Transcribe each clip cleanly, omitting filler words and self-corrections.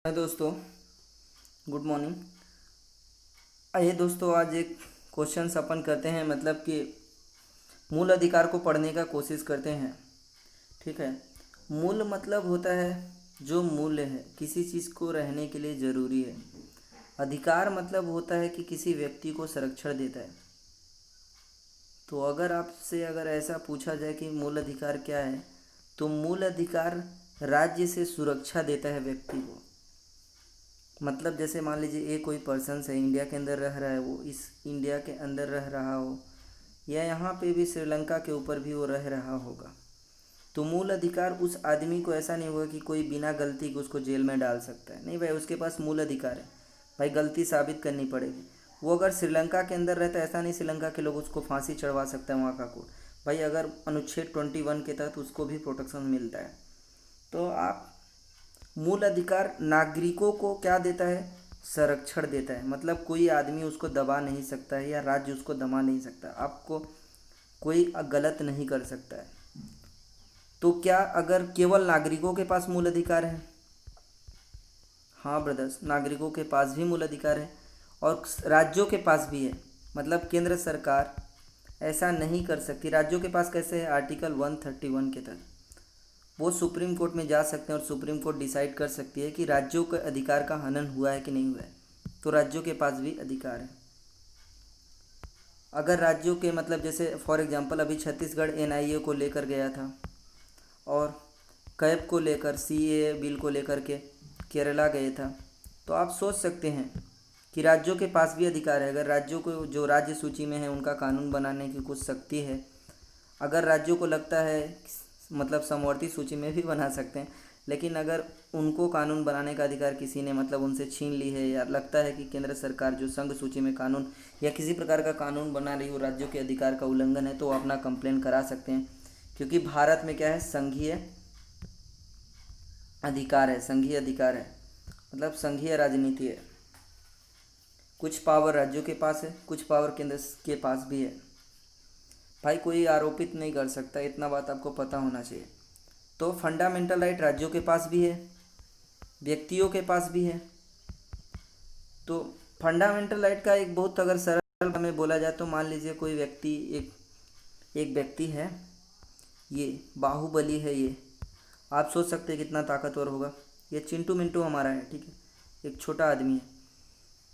हाय दोस्तों, good morning. आइए दोस्तों, आज एक क्वेश्चन अपन करते हैं, मतलब कि मूल अधिकार को पढ़ने का कोशिश करते हैं। ठीक है। मूल मतलब होता है जो मूल्य है, किसी चीज़ को रहने के लिए ज़रूरी है। अधिकार मतलब होता है कि किसी व्यक्ति को संरक्षण देता है। तो अगर आपसे ऐसा पूछा जाए कि मूल अधिकार क्या है, तो मूल अधिकार राज्य से सुरक्षा देता है व्यक्ति को। मतलब जैसे मान लीजिए एक कोई पर्सन है, इंडिया के अंदर रह रहा है, वो इस इंडिया के अंदर रह रहा हो या यहाँ पे भी श्रीलंका के ऊपर भी वो रह रहा होगा, तो मूल अधिकार उस आदमी को ऐसा नहीं होगा कि कोई बिना गलती के उसको जेल में डाल सकता है। नहीं भाई, उसके पास मूल अधिकार है। भाई गलती साबित करनी पड़ेगी। वो अगर श्रीलंका के अंदर रहता है, ऐसा नहीं श्रीलंका के लोग उसको फांसी चढ़वा सकते हैं वहाँ का कोर्ट। भाई अगर अनुच्छेद 21 के तहत उसको भी प्रोटेक्शन मिलता है। तो आप मूल अधिकार नागरिकों को क्या देता है? संरक्षण देता है। मतलब कोई आदमी उसको दबा नहीं सकता है या राज्य उसको दबा नहीं सकता, आपको कोई गलत नहीं कर सकता है। तो क्या अगर केवल नागरिकों के पास मूल अधिकार है? हाँ ब्रदर्स, नागरिकों के पास भी मूल अधिकार है और राज्यों के पास भी है। मतलब केंद्र सरकार ऐसा नहीं कर सकती। राज्यों के पास कैसे है? आर्टिकल 131 के तहत वो सुप्रीम कोर्ट में जा सकते हैं और सुप्रीम कोर्ट डिसाइड कर सकती है कि राज्यों के अधिकार का हनन हुआ है कि नहीं हुआ है। तो राज्यों के पास भी अधिकार है। अगर राज्यों के मतलब जैसे फॉर एग्जांपल अभी छत्तीसगढ़ एनआईए को लेकर गया था और कैब को लेकर सीए बिल को लेकर के केरला गए था, तो आप सोच सकते हैं कि राज्यों के पास भी अधिकार है। अगर राज्यों को जो राज्य सूची में है उनका कानून बनाने की कुछ शक्ति है, अगर राज्यों को लगता है, मतलब समवर्ती सूची में भी बना सकते हैं, लेकिन अगर उनको कानून बनाने का अधिकार किसी ने मतलब उनसे छीन ली है या लगता है कि केंद्र सरकार जो संघ सूची में कानून या किसी प्रकार का कानून बना रही हो, राज्यों के अधिकार का उल्लंघन है, तो वो अपना कंप्लेन करा सकते हैं। क्योंकि भारत में क्या है? संघीय अधिकार है। संघीय अधिकार है मतलब संघीय राजनीति है। कुछ पावर राज्यों के पास है, कुछ पावर केंद्र के पास भी है। भाई कोई आरोपित नहीं कर सकता, इतना बात आपको पता होना चाहिए। तो फंडामेंटल राइट राज्यों के पास भी है, व्यक्तियों के पास भी है। तो फंडामेंटल राइट का एक बहुत अगर सरल में बोला जाए तो मान लीजिए कोई व्यक्ति, एक एक व्यक्ति है, ये बाहुबली है। ये आप सोच सकते हैं कितना ताकतवर होगा। ये चिंटू मिंटू हमारा है, ठीक है, एक छोटा आदमी है।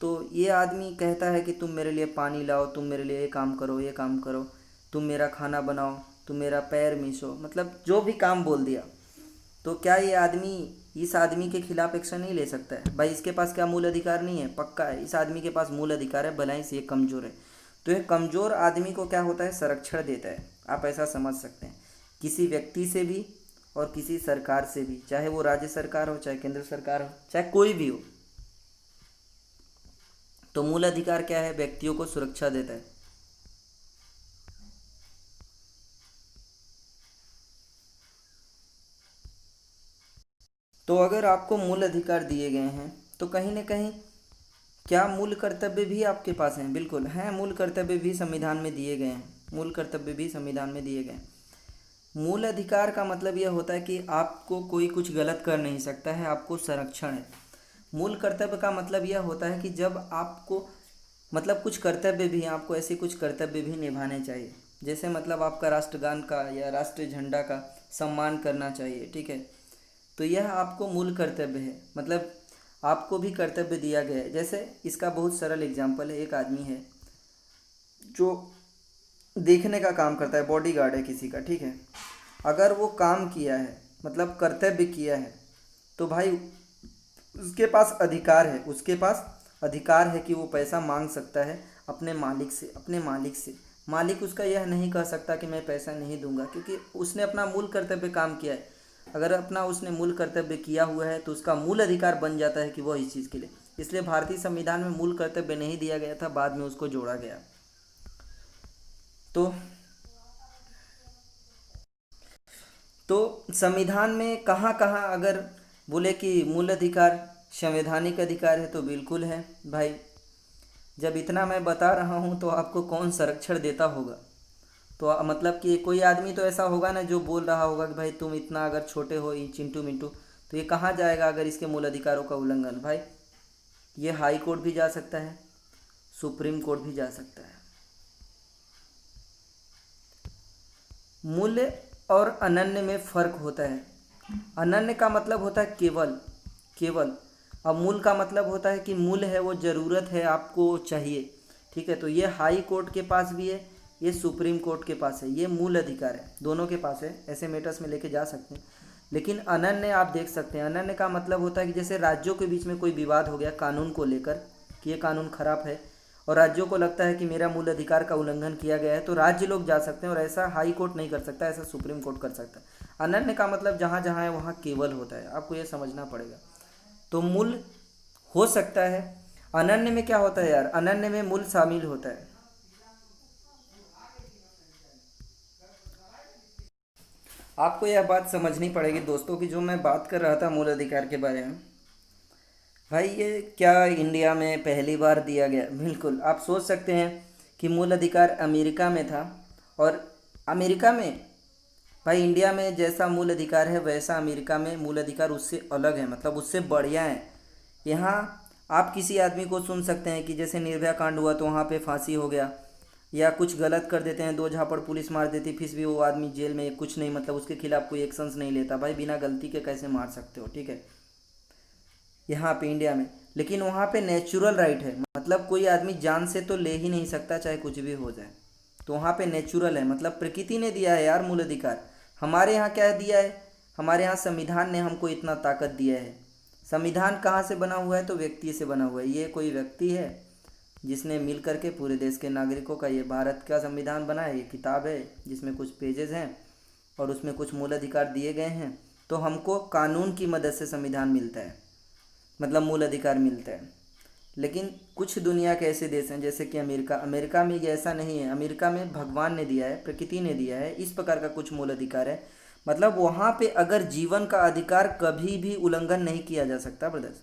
तो ये आदमी कहता है कि तुम मेरे लिए पानी लाओ, तुम मेरे लिए ये काम करो, ये काम करो, तुम मेरा खाना बनाओ, तुम मेरा पैर मीसो, मतलब जो भी काम बोल दिया। तो क्या ये आदमी इस आदमी के खिलाफ एक्शन नहीं ले सकता है? भाई इसके पास क्या मूल अधिकार नहीं है? पक्का है, इस आदमी के पास मूल अधिकार है, भले ही से ये कमज़ोर है। तो ये कमज़ोर आदमी को क्या होता है? संरक्षण देता है। आप ऐसा समझ सकते हैं, किसी व्यक्ति से भी और किसी सरकार से भी, चाहे वो राज्य सरकार हो, चाहे केंद्र सरकार हो, चाहे कोई भी हो। तो मूल अधिकार क्या है? व्यक्तियों को सुरक्षा देता है। तो अगर आपको मूल अधिकार दिए गए हैं, तो कहीं ना कहीं क्या मूल कर्तव्य भी आपके पास हैं? बिल्कुल हैं, मूल कर्तव्य भी संविधान में दिए गए हैं। मूल कर्तव्य भी संविधान में दिए गए हैं। मूल अधिकार का मतलब यह होता है कि आपको कोई कुछ गलत कर नहीं सकता है, आपको संरक्षण है। मूल कर्तव्य का मतलब यह होता है कि जब आपको मतलब कुछ कर्तव्य भी हैं, आपको ऐसे कुछ कर्तव्य भी निभाने चाहिए। जैसे मतलब आपका राष्ट्रगान का या राष्ट्रीय झंडा का सम्मान करना चाहिए, ठीक है। तो यह आपको मूल कर्तव्य है, मतलब आपको भी कर्तव्य दिया गया है। जैसे इसका बहुत सरल एग्जाम्पल है, एक आदमी है जो देखने का काम करता है, बॉडी गार्ड है किसी का, ठीक है। अगर वो काम किया है, मतलब कर्तव्य किया है, तो भाई उसके पास अधिकार है, उसके पास अधिकार है कि वो पैसा मांग सकता है अपने मालिक से, अपने मालिक से। मालिक उसका यह नहीं कह सकता कि मैं पैसा नहीं दूंगा, क्योंकि उसने अपना मूल कर्तव्य काम किया है। अगर अपना उसने मूल कर्तव्य किया हुआ है तो उसका मूल अधिकार बन जाता है कि वह इस चीज़ के लिए। इसलिए भारतीय संविधान में मूल कर्तव्य नहीं दिया गया था, बाद में उसको जोड़ा गया। तो संविधान में कहाँ कहाँ अगर बोले कि मूल अधिकार संवैधानिक अधिकार है, तो बिल्कुल है भाई। जब इतना मैं बता रहा हूँ तो आपको कौन संरक्षण देता होगा? तो मतलब कि कोई आदमी तो ऐसा होगा ना जो बोल रहा होगा कि भाई तुम इतना अगर छोटे हो, ये चिंटू मिंटू, तो ये कहाँ जाएगा अगर इसके मूल अधिकारों का उल्लंघन? भाई ये हाई कोर्ट भी जा सकता है, सुप्रीम कोर्ट भी जा सकता है। मूल्य और अनन्य में फर्क होता है। अनन्य का मतलब होता है केवल, केवल। अब मूल का मतलब होता है कि मूल है वो ज़रूरत है, आपको चाहिए। ठीक है, तो ये हाई कोर्ट के पास भी है, ये सुप्रीम कोर्ट के पास है, ये मूल अधिकार है, दोनों के पास है। ऐसे मैटर्स में लेके जा सकते हैं। लेकिन अनन्य आप देख सकते हैं, अनन्य का मतलब होता है कि जैसे राज्यों के बीच में कोई विवाद हो गया कानून को लेकर कि ये कानून खराब है, और राज्यों को लगता है कि मेरा मूल अधिकार का उल्लंघन किया गया है, तो राज्य लोग जा सकते हैं, और ऐसा हाई कोर्ट नहीं कर सकता, ऐसा सुप्रीम कोर्ट कर सकता है। अनन्य का मतलब जहाँ जहाँ है वहाँ केवल होता है, आपको ये समझना पड़ेगा। तो मूल हो सकता है। अनन्य में क्या होता है यार? अनन्य में मूल शामिल होता है। आपको यह बात समझनी पड़ेगी दोस्तों कि जो मैं बात कर रहा था मूल अधिकार के बारे में, भाई ये क्या इंडिया में पहली बार दिया गया? बिल्कुल। आप सोच सकते हैं कि मूल अधिकार अमेरिका में था, और अमेरिका में, भाई इंडिया में जैसा मूल अधिकार है वैसा अमेरिका में मूल अधिकार उससे अलग है, मतलब उससे बढ़िया है। यहाँ आप किसी आदमी को सुन सकते हैं कि जैसे निर्भया कांड हुआ तो वहाँ पे फांसी हो गया, या कुछ गलत कर देते हैं, दो झापड़ पुलिस मार देती, फिर भी वो आदमी जेल में, कुछ नहीं, मतलब उसके खिलाफ कोई एक्शंस नहीं लेता। भाई बिना गलती के कैसे मार सकते हो? ठीक है, यहाँ पे इंडिया में। लेकिन वहाँ पे नेचुरल राइट है, मतलब कोई आदमी जान से तो ले ही नहीं सकता चाहे कुछ भी हो जाए। तो वहाँ पे नेचुरल है, मतलब प्रकृति ने दिया है यार मूल अधिकार। हमारे यहाँ क्या दिया है? हमारे यहाँ संविधान ने हमको इतना ताकत दिया है। संविधान कहाँ से बना हुआ है? तो व्यक्ति से बना हुआ है। ये कोई व्यक्ति है जिसने मिल करके पूरे देश के नागरिकों का ये भारत का संविधान बना है। ये किताब है जिसमें कुछ पेजेस हैं और उसमें कुछ मूल अधिकार दिए गए हैं। तो हमको कानून की मदद से संविधान मिलता है, मतलब मूल अधिकार मिलता है। लेकिन कुछ दुनिया के ऐसे देश हैं जैसे कि अमेरिका, अमेरिका में ये ऐसा नहीं है। अमेरिका में भगवान ने दिया है, प्रकृति ने दिया है, इस प्रकार का कुछ मूल अधिकार है। मतलब वहाँ पे अगर जीवन का अधिकार कभी भी उल्लंघन नहीं किया जा सकता ब्रदर्स,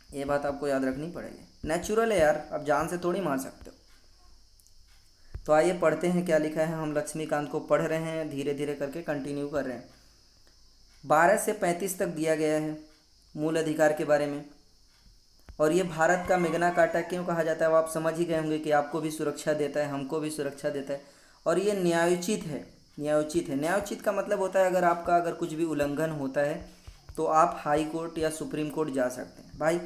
ये बात आपको याद रखनी पड़ेगी। नेचुरल है यार, आप जान से थोड़ी मार सकते हो। तो आइए पढ़ते हैं क्या लिखा है। हम लक्ष्मीकांत को पढ़ रहे हैं, धीरे धीरे करके कंटिन्यू कर रहे हैं। 12 से 35 तक दिया गया है मूल अधिकार के बारे में। और ये भारत का मेगना कार्टा क्यों कहा जाता है वो आप समझ ही गए होंगे कि आपको भी सुरक्षा देता है, हमको भी सुरक्षा देता है, और ये न्यायोचित है। न्यायोचित है, न्यायोचित का मतलब होता है अगर आपका अगर कुछ भी उल्लंघन होता है तो आप हाई कोर्ट या सुप्रीम कोर्ट जा सकते हैं। भाई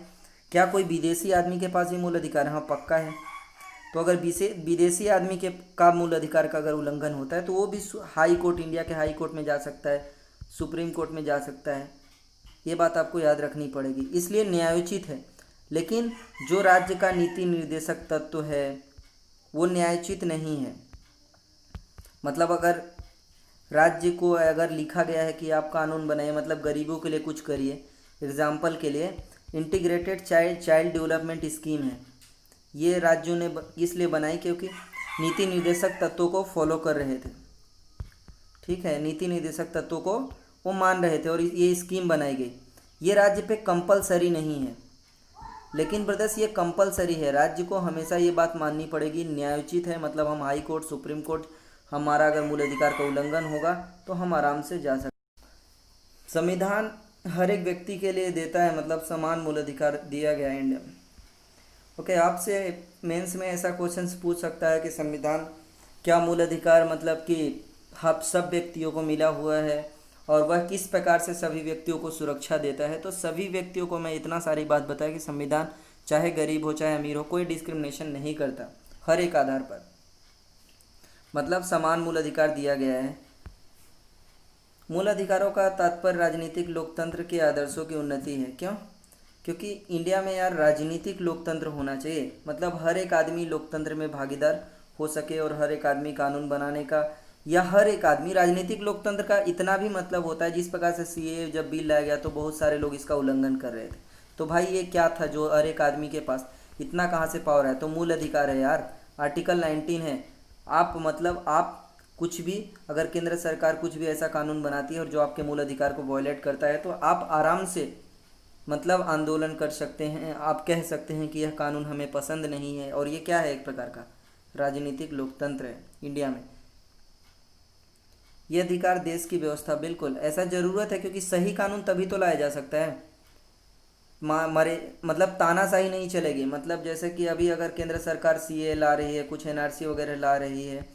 क्या कोई विदेशी आदमी के पास भी मूल अधिकार है? हाँ पक्का है। तो अगर विदेशी आदमी के का मूल अधिकार का अगर उल्लंघन होता है तो वो भी हाई कोर्ट, इंडिया के हाई कोर्ट में जा सकता है, सुप्रीम कोर्ट में जा सकता है। ये बात आपको याद रखनी पड़ेगी, इसलिए न्यायोचित है। लेकिन जो राज्य का नीति निर्देशक तत्व है वो न्यायोचित नहीं है। मतलब अगर राज्य को अगर लिखा गया है कि आप कानून बनाइए, मतलब गरीबों के लिए कुछ करिए, एग्जाम्पल के लिए इंटीग्रेटेड चाइल्ड डेवलपमेंट स्कीम है, ये राज्यों ने इसलिए बनाई क्योंकि नीति निर्देशक तत्वों को फॉलो कर रहे थे। ठीक है, नीति निर्देशक तत्वों को वो मान रहे थे और ये स्कीम बनाई गई। ये राज्य पे कंपलसरी नहीं है, लेकिन ब्रदर्स ये कंपलसरी है। राज्य को हमेशा ये बात माननी पड़ेगी, न्यायोचित है। मतलब हम हाई कोर्ट, सुप्रीम कोर्ट, हमारा अगर मूल अधिकार का उल्लंघन होगा तो हम आराम से जा सकते। संविधान हर एक व्यक्ति के लिए देता है, मतलब समान मूल अधिकार दिया गया है इंडिया में। ओके, आपसे मेंस में ऐसा क्वेश्चंस पूछ सकता है कि संविधान क्या मूल अधिकार मतलब कि हम सब व्यक्तियों को मिला हुआ है और वह किस प्रकार से सभी व्यक्तियों को सुरक्षा देता है? तो सभी व्यक्तियों को मैं इतना सारी बात बताया कि संविधान चाहे गरीब हो चाहे अमीर हो कोई डिस्क्रिमिनेशन नहीं करता, हर एक आधार पर मतलब समान मूल अधिकार दिया गया है। मूल अधिकारों का तात्पर्य राजनीतिक लोकतंत्र के आदर्शों की उन्नति है। क्यों? क्योंकि इंडिया में यार राजनीतिक लोकतंत्र होना चाहिए, मतलब हर एक आदमी लोकतंत्र में भागीदार हो सके और हर एक आदमी कानून बनाने का, या हर एक आदमी, राजनीतिक लोकतंत्र का इतना भी मतलब होता है जिस प्रकार से सीए जब बिल लाया गया तो बहुत सारे लोग इसका उल्लंघन कर रहे थे। तो भाई ये क्या था जो हर एक आदमी के पास इतना कहाँ से पावर है? तो मूल अधिकार है यार, आर्टिकल 19 है। आप मतलब आप कुछ भी, अगर केंद्र सरकार कुछ भी ऐसा कानून बनाती है और जो आपके मूल अधिकार को वायलेट करता है तो आप आराम से मतलब आंदोलन कर सकते हैं, आप कह सकते हैं कि यह कानून हमें पसंद नहीं है। और ये क्या है? एक प्रकार का राजनीतिक लोकतंत्र है इंडिया में। ये अधिकार देश की व्यवस्था, बिल्कुल ऐसा ज़रूरत है, क्योंकि सही कानून तभी तो लाया जा सकता है। मरे मतलब तानाशाही नहीं चलेगी। मतलब जैसे कि अभी अगर केंद्र सरकार सीए ला रही है, कुछ एनआरसी वगैरह ला रही है,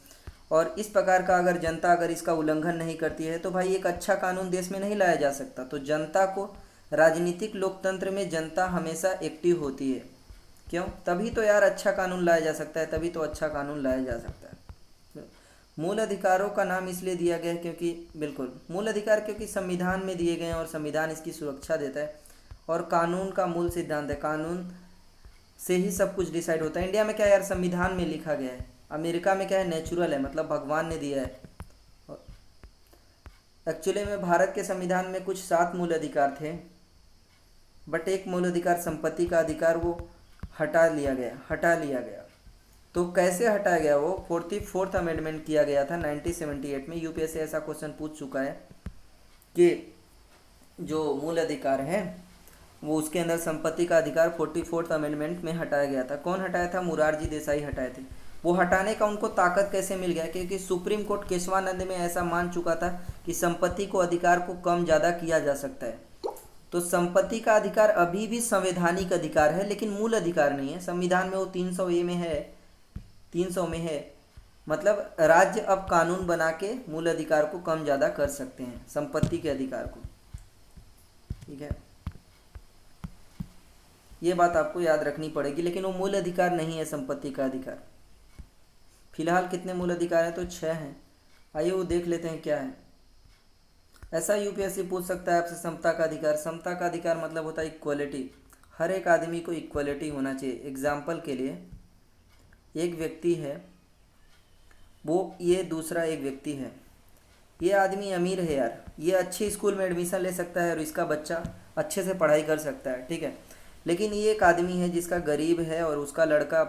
और इस प्रकार का अगर जनता अगर इसका उल्लंघन नहीं करती है तो भाई एक अच्छा कानून देश में नहीं लाया जा सकता। तो जनता को, राजनीतिक लोकतंत्र में जनता हमेशा एक्टिव होती है। क्यों? तभी तो यार अच्छा कानून लाया जा सकता है, तभी तो अच्छा कानून लाया जा सकता है। मूल अधिकारों का नाम इसलिए दिया गया है क्योंकि, बिल्कुल मूल अधिकार क्योंकि संविधान में दिए गए हैं और संविधान इसकी सुरक्षा देता है। और कानून का मूल सिद्धांत है, कानून से ही सब कुछ डिसाइड होता है। इंडिया में क्या है यार, संविधान में लिखा गया है। अमेरिका में क्या है, नेचुरल है, मतलब भगवान ने दिया है। एक्चुअली में भारत के संविधान में कुछ 7 मूल अधिकार थे, बट एक मूल अधिकार संपत्ति का अधिकार वो हटा लिया गया। तो कैसे हटाया गया? वो 44th अमेंडमेंट किया गया था 1978 में। यूपीएससी ऐसा क्वेश्चन पूछ चुका है कि जो मूल अधिकार है वो उसके अंदर संपत्ति का अधिकार 44th अमेंडमेंट में हटाया गया था। कौन हटाया था? मुरारजी देसाई हटाए थे। वो हटाने का उनको ताकत कैसे मिल गया? क्योंकि सुप्रीम कोर्ट केशवानंद में ऐसा मान चुका था कि संपत्ति को अधिकार को कम ज़्यादा किया जा सकता है। तो संपत्ति का अधिकार अभी भी संवैधानिक अधिकार है, लेकिन मूल अधिकार नहीं है। संविधान में वो 300A में है, 300 में है। मतलब राज्य अब कानून बना के मूल अधिकार को कम ज़्यादा कर सकते हैं, संपत्ति के अधिकार को। ठीक है, ये बात आपको याद रखनी पड़ेगी। लेकिन वो मूल अधिकार नहीं है संपत्ति का अधिकार। फिलहाल कितने मूल अधिकार हैं? तो 6 हैं। आइए वो देख लेते हैं क्या है। ऐसा यूपीएससी पूछ सकता है आपसे, समता का अधिकार। समता का अधिकार मतलब होता है इक्वलिटी। हर एक आदमी को इक्वलिटी होना चाहिए। एग्जाम्पल के लिए, एक व्यक्ति है, वो ये दूसरा एक व्यक्ति है। ये आदमी अमीर है यार, ये अच्छे स्कूल में एडमिशन ले सकता है और इसका बच्चा अच्छे से पढ़ाई कर सकता है, ठीक है। लेकिन ये एक आदमी है जिसका गरीब है और उसका लड़का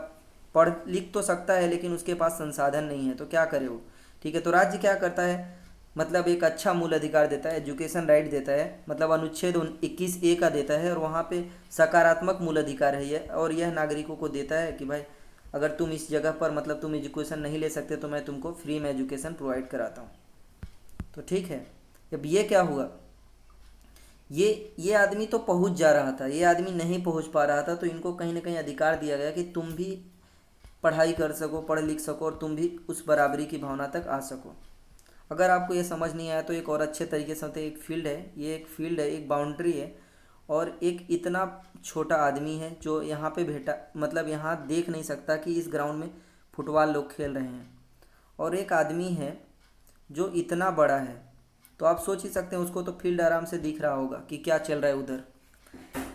पढ़ लिख तो सकता है लेकिन उसके पास संसाधन नहीं है, तो क्या करे वो? ठीक है, तो राज्य क्या करता है? मतलब एक अच्छा मूल अधिकार देता है, एजुकेशन राइट देता है, मतलब अनुच्छेद 21A का देता है, और वहाँ पे सकारात्मक मूल अधिकार है ये। और यह नागरिकों को देता है कि भाई अगर तुम इस जगह पर मतलब तुम एजुकेशन नहीं ले सकते तो मैं तुमको फ्री में एजुकेशन प्रोवाइड कराता हूँ। तो ठीक है, अब ये क्या हुआ, ये आदमी तो पहुंच जा रहा था, ये आदमी नहीं पहुंच पा रहा था, तो इनको कहीं ना कहीं अधिकार दिया गया कि तुम भी पढ़ाई कर सको, पढ़ लिख सको, और तुम भी उस बराबरी की भावना तक आ सको। अगर आपको ये समझ नहीं आया तो एक और अच्छे तरीके से एक फील्ड है, ये एक फील्ड है, एक बाउंड्री है, और एक इतना छोटा आदमी है जो यहाँ पे बैठा, मतलब यहाँ देख नहीं सकता कि इस ग्राउंड में फुटबॉल लोग खेल रहे हैं, और एक आदमी है जो इतना बड़ा है। तो आप सोच ही सकते हैं, उसको तो फील्ड आराम से दिख रहा होगा कि क्या चल रहा है उधर।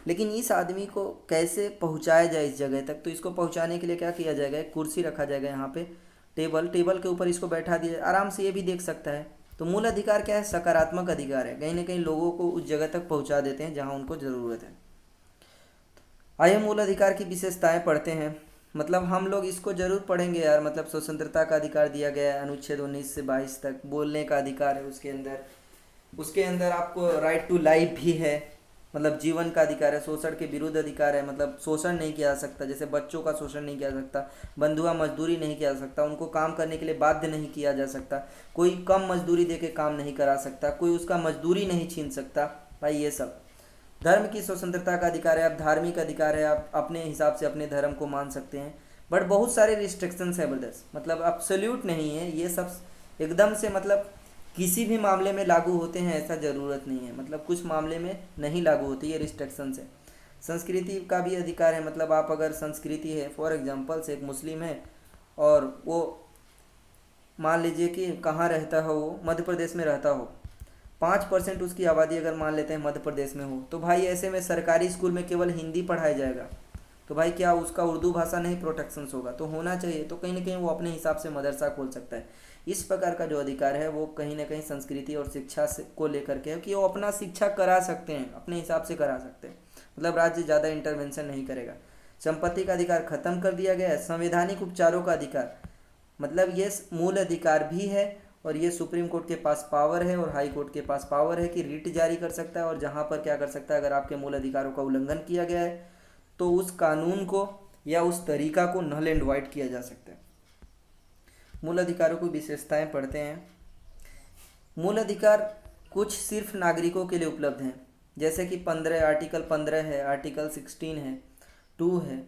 लेकिन इस आदमी को कैसे पहुंचाया जाए इस जगह तक? तो इसको पहुंचाने के लिए क्या किया जाएगा, एक कुर्सी रखा जाएगा यहाँ पे, टेबल के ऊपर इसको बैठा दिया, आराम से ये भी देख सकता है। तो मूल अधिकार क्या है? सकारात्मक अधिकार है, कहीं ना कहीं लोगों को उस जगह तक पहुँचा देते हैं जहाँ उनको ज़रूरत है। आइए मूल अधिकार की विशेषताएं पढ़ते हैं। मतलब हम लोग इसको जरूर पढ़ेंगे यार। मतलब स्वतंत्रता का अधिकार दिया गया है, अनुच्छेद 19 से 22 तक। बोलने का अधिकार है उसके अंदर आपको राइट टू लाइफ भी है, मतलब जीवन का अधिकार है। शोषण के विरुद्ध अधिकार है, मतलब शोषण नहीं किया जा सकता, जैसे बच्चों का शोषण नहीं किया जा सकता, बंधुआ मजदूरी नहीं किया जा सकता, उनको काम करने के लिए बाध्य नहीं किया जा सकता, कोई कम मजदूरी दे के काम नहीं करा सकता, कोई उसका मजदूरी नहीं छीन सकता भाई, ये सब। धर्म की स्वतंत्रता का अधिकार है, आप धार्मिक अधिकार है, आप अपने हिसाब से अपने धर्म को मान सकते हैं। बट बहुत सारे रिस्ट्रिक्शंस है ब्रदर्स, मतलब एब्सोल्यूट नहीं है ये सब, एकदम से मतलब किसी भी मामले में लागू होते हैं ऐसा ज़रूरत नहीं है। मतलब कुछ मामले में नहीं लागू होती, ये रिस्ट्रिक्शंस है। संस्कृति का भी अधिकार है, मतलब आप अगर संस्कृति है, फॉर एग्जांपल से एक मुस्लिम है और वो मान लीजिए कि कहाँ रहता हो, वो मध्य प्रदेश में रहता हो, 5% उसकी आबादी अगर मान लेते हैं मध्य प्रदेश में हो, तो भाई ऐसे में सरकारी स्कूल में केवल हिंदी पढ़ाया जाएगा, तो भाई क्या उसका उर्दू भाषा नहीं प्रोटेक्शंस होगा? तो होना चाहिए। तो कहीं ना कहीं वो अपने हिसाब से मदरसा खोल सकता है। इस प्रकार का जो अधिकार है वो कहीं ना कहीं संस्कृति और शिक्षा से को लेकर के है कि वो अपना शिक्षा करा सकते हैं, अपने हिसाब से करा सकते हैं, मतलब राज्य ज़्यादा इंटरवेंशन नहीं करेगा। संपत्ति का अधिकार खत्म कर दिया गया है। संवैधानिक उपचारों का अधिकार, मतलब ये मूल अधिकार भी है, और ये सुप्रीम कोर्ट के पास पावर है और हाई कोर्ट के पास पावर है कि रिट जारी कर सकता है, और जहाँ पर क्या कर सकता है, अगर आपके मूल अधिकारों का उल्लंघन किया गया है तो उस कानून को या उस तरीका को नल एंड वाइड किया जा सकता है। मूल अधिकारों की विशेषताएं पढ़ते हैं। मूल अधिकार कुछ सिर्फ नागरिकों के लिए उपलब्ध हैं, जैसे कि 15 आर्टिकल 15 है, आर्टिकल 16 है, 2 है,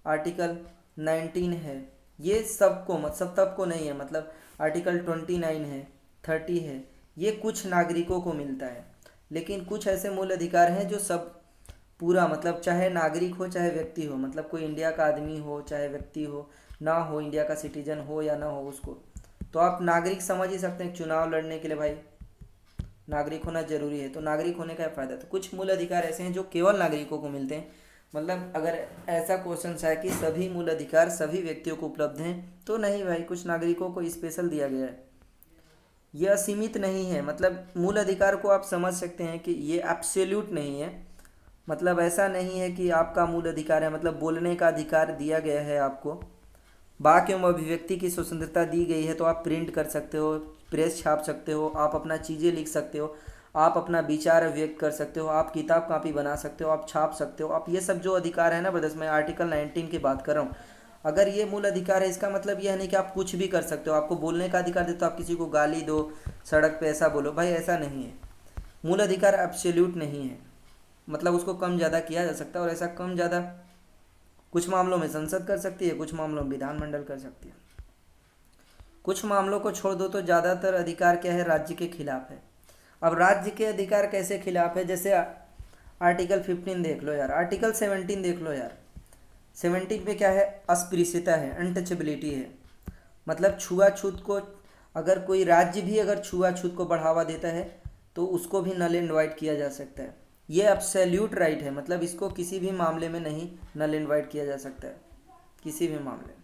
आर्टिकल 19 है। ये सबको सब तब को नहीं है, मतलब आर्टिकल 29 है, 30 है, ये कुछ नागरिकों को मिलता है। लेकिन कुछ ऐसे मूल अधिकार हैं जो सब पूरा, मतलब चाहे नागरिक हो चाहे व्यक्ति हो, मतलब कोई इंडिया का आदमी हो चाहे व्यक्ति हो, ना हो इंडिया का सिटीजन हो या ना हो उसको, तो आप नागरिक समझ ही सकते हैं। चुनाव लड़ने के लिए भाई नागरिक होना जरूरी है, तो नागरिक होने का फ़ायदा। तो कुछ मूल अधिकार ऐसे हैं जो केवल नागरिकों को मिलते हैं। मतलब अगर ऐसा क्वेश्चन है कि सभी मूल अधिकार सभी व्यक्तियों को उपलब्ध हैं, तो नहीं भाई, कुछ नागरिकों को स्पेशल दिया गया है। यह असीमित नहीं है, मतलब मूल अधिकार को आप समझ सकते हैं कि ये एब्सोल्यूट नहीं है। मतलब ऐसा नहीं है कि आपका मूल अधिकार है, मतलब बोलने का अधिकार दिया गया है आपको, वाक एवं अभिव्यक्ति की स्वतंत्रता दी गई है, तो आप प्रिंट कर सकते हो, प्रेस छाप सकते हो, आप अपना चीज़ें लिख सकते हो, आप अपना विचार व्यक्त कर सकते हो, आप किताब कापी बना सकते हो, आप छाप सकते हो, आप ये सब जो अधिकार है ना ब्रदर्स, मैं आर्टिकल 19 की बात कर रहा हूँ। अगर ये मूल अधिकार है, इसका मतलब यह नहीं कि आप कुछ भी कर सकते हो। आपको बोलने का अधिकार दे तो आप किसी को गाली दो, सड़क पे ऐसा बोलो, भाई ऐसा नहीं है। मूल अधिकार एब्सोल्यूट नहीं है, मतलब उसको कम ज़्यादा किया जा सकता है, और ऐसा कम ज़्यादा कुछ मामलों में संसद कर सकती है, कुछ मामलों में विधानमंडल कर सकती है। कुछ मामलों को छोड़ दो तो ज़्यादातर अधिकार क्या है, राज्य के खिलाफ है। अब राज्य के अधिकार कैसे खिलाफ है, जैसे आर्टिकल 15 देख लो यार, आर्टिकल 17 देख लो यार। 17 पे क्या है, अस्पृश्यता है, अनटचेबिलिटी है। मतलब छुआछूत को, अगर कोई राज्य भी अगर छुआछूत को बढ़ावा देता है तो उसको भी नल एंड वाइड किया जा सकता है। ये एब्सोल्यूट राइट है, मतलब इसको किसी भी मामले में नहीं नल एंड वाइड किया जा सकता है, किसी भी मामले में।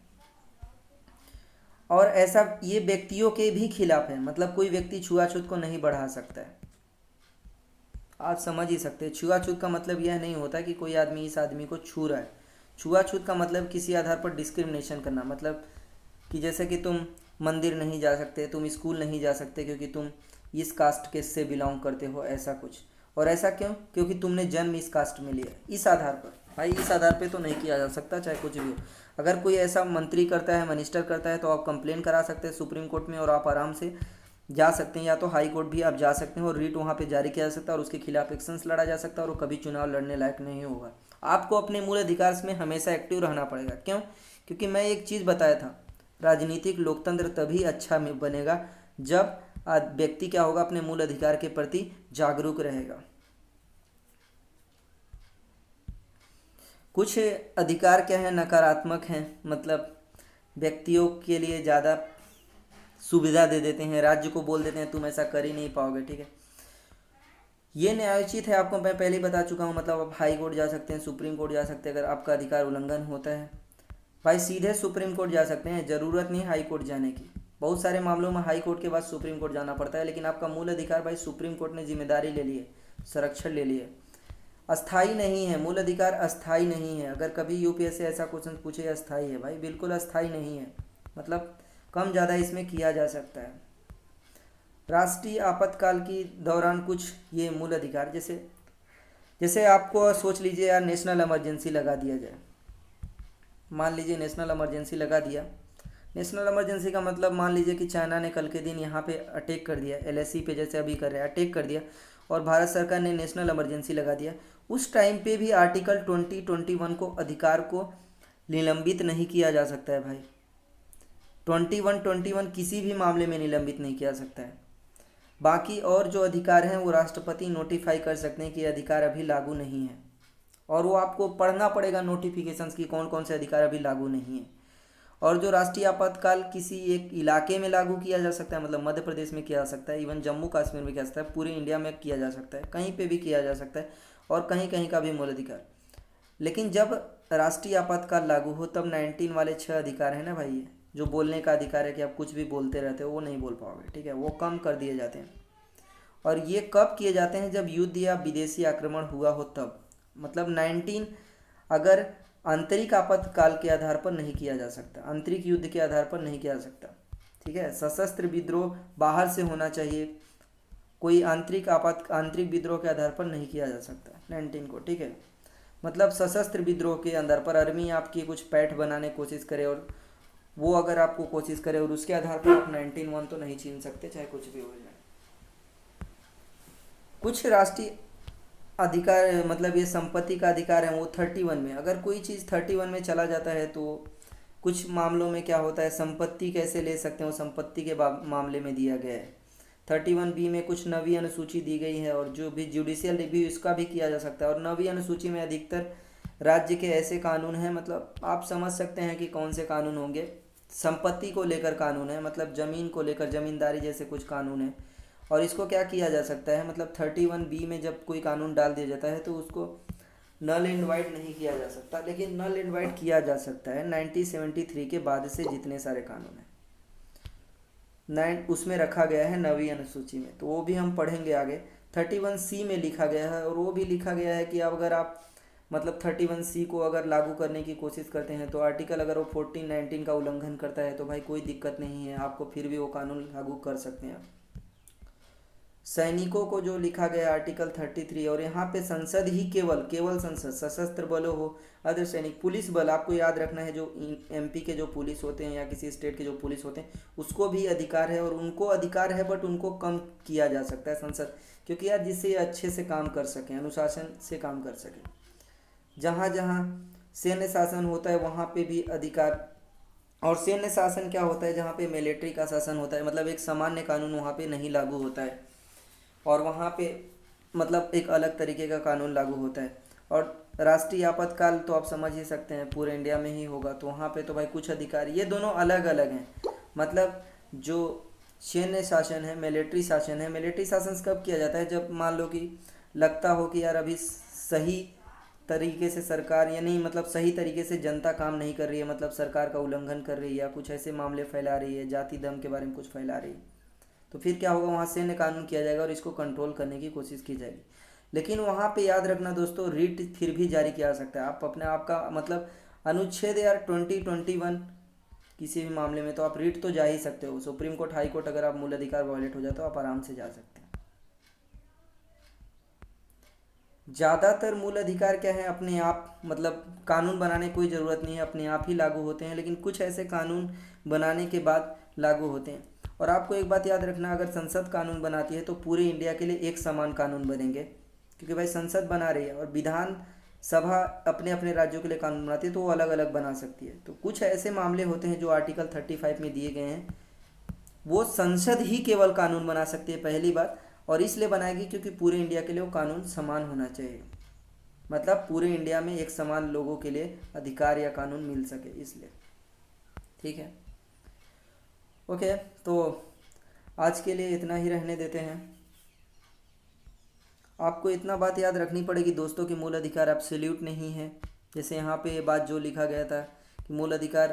और ऐसा ये व्यक्तियों के भी खिलाफ है, मतलब कोई व्यक्ति छुआछूत को नहीं बढ़ा सकता है। आप समझ ही सकते हैं, छुआछूत का मतलब यह नहीं होता कि कोई आदमी इस आदमी को छू रहा है। छुआछूत का मतलब किसी आधार पर डिस्क्रिमिनेशन करना, मतलब कि जैसे कि तुम मंदिर नहीं जा सकते, तुम स्कूल नहीं जा सकते क्योंकि तुम इस कास्ट के से बिलोंग करते हो, ऐसा कुछ। और ऐसा क्यों, क्योंकि तुमने जन्म इस कास्ट में लिया, इस आधार पर। भाई इस आधार पे तो नहीं किया जा सकता, चाहे कुछ भी हो। अगर कोई ऐसा मंत्री करता है, मिनिस्टर करता है, तो आप कंप्लेन करा सकते हैं सुप्रीम कोर्ट में, और आप आराम से जा सकते हैं, या तो हाई कोर्ट भी आप जा सकते हैं, और रिट वहाँ पे जारी किया जा सकता है, और उसके खिलाफ एक्शंस लड़ा जा सकता है, और वो कभी चुनाव लड़ने लायक नहीं होगा। आपको अपने मूल अधिकार में हमेशा एक्टिव रहना पड़ेगा। क्यों, क्योंकि मैं एक चीज़ बताया था, राजनीतिक लोकतंत्र तभी अच्छा बनेगा जब व्यक्ति क्या होगा, अपने मूल अधिकार के प्रति जागरूक रहेगा। कुछ अधिकार क्या है, नकारात्मक हैं, मतलब व्यक्तियों के लिए ज़्यादा सुविधा दे देते हैं, राज्य को बोल देते हैं तुम ऐसा कर ही नहीं पाओगे, ठीक है। ये न्यायोचित है, आपको मैं पहले ही बता चुका हूँ। मतलब आप हाई कोर्ट जा सकते हैं, सुप्रीम कोर्ट जा सकते हैं, अगर आपका अधिकार उल्लंघन होता है। भाई सीधे सुप्रीम कोर्ट जा सकते हैं, ज़रूरत नहीं हाई कोर्ट जाने की। बहुत सारे मामलों में हाई कोर्ट के बाद सुप्रीम कोर्ट जाना पड़ता है, लेकिन आपका मूल अधिकार भाई सुप्रीम कोर्ट ने जिम्मेदारी ले ली है, संरक्षण ले लिया है। अस्थाई नहीं है, मूल अधिकार अस्थाई नहीं है। अगर कभी यूपीएससी ऐसा क्वेश्चन पूछे अस्थाई है, भाई बिल्कुल अस्थाई नहीं है, मतलब कम ज़्यादा इसमें किया जा सकता है। राष्ट्रीय आपातकाल की दौरान कुछ ये मूल अधिकार, जैसे जैसे आपको सोच लीजिए यार, नेशनल इमरजेंसी लगा दिया जाए। मान लीजिए नेशनल इमरजेंसी लगा दिया। नेशनल इमरजेंसी का मतलब मान लीजिए कि चाइना ने कल के दिन यहाँ पे अटैक कर दिया, एलएसी पे जैसे अभी कर रहे हैं, अटैक कर दिया, और भारत सरकार ने नेशनल इमरजेंसी लगा दिया। उस टाइम पे भी आर्टिकल 2021 को अधिकार को निलंबित नहीं किया जा सकता है भाई। 21 किसी भी मामले में निलंबित नहीं किया सकता है। बाकी और जो अधिकार हैं वो राष्ट्रपति नोटिफाई कर सकते हैं कि ये अधिकार अभी लागू नहीं है, और वो आपको पढ़ना पड़ेगा नोटिफिकेशंस की कौन कौन से अधिकार अभी लागू नहीं है। और जो राष्ट्रीय आपातकाल किसी एक इलाके में लागू किया जा सकता है, मतलब मध्य प्रदेश में किया जा सकता है, इवन जम्मू कश्मीर में किया जा सकता है, पूरे इंडिया में किया जा सकता है, कहीं पे भी किया जा सकता है, और कहीं कहीं का भी मूल अधिकार। लेकिन जब राष्ट्रीय आपातकाल लागू हो तब 19 वाले 6 अधिकार हैं ना भाई, ये जो बोलने का अधिकार है कि आप कुछ भी बोलते रहते हो, वो नहीं बोल पाओगे, ठीक है, वो कम कर दिए जाते हैं। और ये कब किए जाते हैं, जब युद्ध या विदेशी आक्रमण हुआ हो तब। मतलब 19 अगर आंतरिक आपातकाल के आधार पर नहीं किया जा सकता, आंतरिक युद्ध के आधार पर नहीं किया जा सकता, ठीक है। सशस्त्र विद्रोह बाहर से होना चाहिए, कोई आंतरिक विद्रोह के आधार पर नहीं किया जा सकता 19 को, ठीक है। मतलब सशस्त्र विद्रोह के आधार पर आर्मी आपकी कुछ पैठ बनाने की कोशिश करे, और वो अगर आपको कोशिश करे और उसके आधार पर आप 19(1) तो नहीं छीन सकते, चाहे कुछ भी हो जाए। कुछ राष्ट्रीय अधिकार मतलब ये संपत्ति का अधिकार है वो 31 में, अगर कोई चीज़ 31 में चला जाता है तो कुछ मामलों में क्या होता है, संपत्ति कैसे ले सकते हैं वो संपत्ति के मामले में दिया गया है। 31 बी में कुछ नवी अनुसूची दी गई है और जो भी जुडिशियल रिव्यू इसका भी किया जा सकता है। और नवी अनुसूची में अधिकतर राज्य के ऐसे कानून हैं, मतलब आप समझ सकते हैं कि कौन से कानून होंगे। संपत्ति को लेकर कानून है, मतलब ज़मीन को लेकर, ज़मींदारी जैसे कुछ कानून है। और इसको क्या किया जा सकता है, मतलब 31 बी में जब कोई कानून डाल दिया जाता है तो उसको नल एंड वाइड नहीं किया जा सकता, लेकिन नल एंड वाइड किया जा सकता है 1973 के बाद से जितने सारे कानून हैं उसमें रखा गया है नवी अनुसूची में, तो वो भी हम पढ़ेंगे आगे। 31 सी में लिखा गया है, और वो भी लिखा गया है कि अब अगर आप मतलब 31 सी को अगर लागू करने की कोशिश करते हैं तो आर्टिकल अगर वो 14, 19 का उल्लंघन करता है तो भाई कोई दिक्कत नहीं है, आपको फिर भी वो कानून लागू कर सकते हैं। सैनिकों को जो लिखा गया आर्टिकल 33, और यहाँ पे संसद ही केवल संसद, सशस्त्र बलों हो, अर्धसैनिक, पुलिस बल, आपको याद रखना है जो एमपी के जो पुलिस होते हैं या किसी स्टेट के जो पुलिस होते हैं उसको भी अधिकार है, और उनको अधिकार है बट उनको कम किया जा सकता है संसद, क्योंकि यार जिससे ये अच्छे से काम कर सकें, अनुशासन से काम कर सकें। जहाँ जहाँ सैन्य शासन होता है वहाँ पे भी अधिकार, और सैन्य शासन क्या होता है, जहाँ पे मिलिट्री का शासन होता है, मतलब एक सामान्य कानून वहाँ पे नहीं लागू होता है, और वहाँ पे मतलब एक अलग तरीके का कानून लागू होता है। और राष्ट्रीय आपातकाल तो आप समझ ही सकते हैं पूरे इंडिया में ही होगा, तो वहाँ पे तो भाई कुछ अधिकार, ये दोनों अलग अलग हैं। मतलब जो सैन्य शासन है, मिलिट्री शासन है, मिलिट्री शासन कब किया जाता है, जब मान लो कि लगता हो कि यार अभी सही तरीके से सरकार, यानी मतलब सही तरीके से जनता काम नहीं कर रही है, मतलब सरकार का उल्लंघन कर रही है या कुछ ऐसे मामले फैला रही है, जाति धर्म के बारे में कुछ फैला रही है, तो फिर क्या होगा, वहाँ सैन्य कानून किया जाएगा और इसको कंट्रोल करने की कोशिश की जाएगी। लेकिन वहाँ पे याद रखना दोस्तों, रिट फिर भी जारी किया जा सकता है। आप अपने आप का मतलब अनुच्छेद यार 20, 21 किसी भी मामले में तो आप रिट तो जा ही सकते हो, सुप्रीम कोर्ट, हाई कोर्ट, अगर आप मूल अधिकार वायलेट हो जाए तो आप आराम से जा सकते हैं। ज़्यादातर मूल अधिकार क्या है, अपने आप मतलब कानून बनाने की कोई ज़रूरत नहीं है, अपने आप ही लागू होते हैं, लेकिन कुछ ऐसे कानून बनाने के बाद लागू होते हैं। और आपको एक बात याद रखना, अगर संसद कानून बनाती है तो पूरे इंडिया के लिए एक समान कानून बनेंगे, क्योंकि भाई संसद बना रही है और विधान सभा अपने अपने राज्यों के लिए कानून बनाती है तो वो अलग अलग बना सकती है। तो कुछ ऐसे मामले होते हैं जो आर्टिकल 35 में दिए गए हैं, वो संसद ही केवल कानून बना सकती है पहली बात, और इसलिए बनाएगी क्योंकि पूरे इंडिया के लिए वो कानून समान होना चाहिए, मतलब पूरे इंडिया में एक समान लोगों के लिए अधिकार या कानून मिल सके, इसलिए। ठीक है, ओके, तो आज के लिए इतना ही रहने देते हैं। आपको इतना बात याद रखनी पड़ेगी दोस्तों कि मूल अधिकार एब्सोल्यूट नहीं है, जैसे यहाँ पे बात जो लिखा गया था कि मूल अधिकार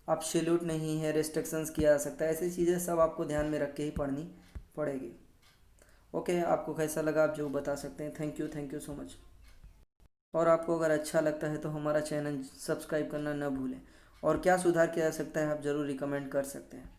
एब्सोल्यूट नहीं है, रेस्ट्रिक्शंस किया जा सकता है, ऐसी चीज़ें सब आपको ध्यान में रख के ही पढ़नी पड़ेगी। ओके, आपको कैसा लगा आप जो बता सकते हैं। Thank you so much. और आपको अगर अच्छा लगता है तो हमारा चैनल सब्सक्राइब करना न भूलें, और क्या सुधार किया जा सकता है आप ज़रूर रिकमेंड कर सकते हैं।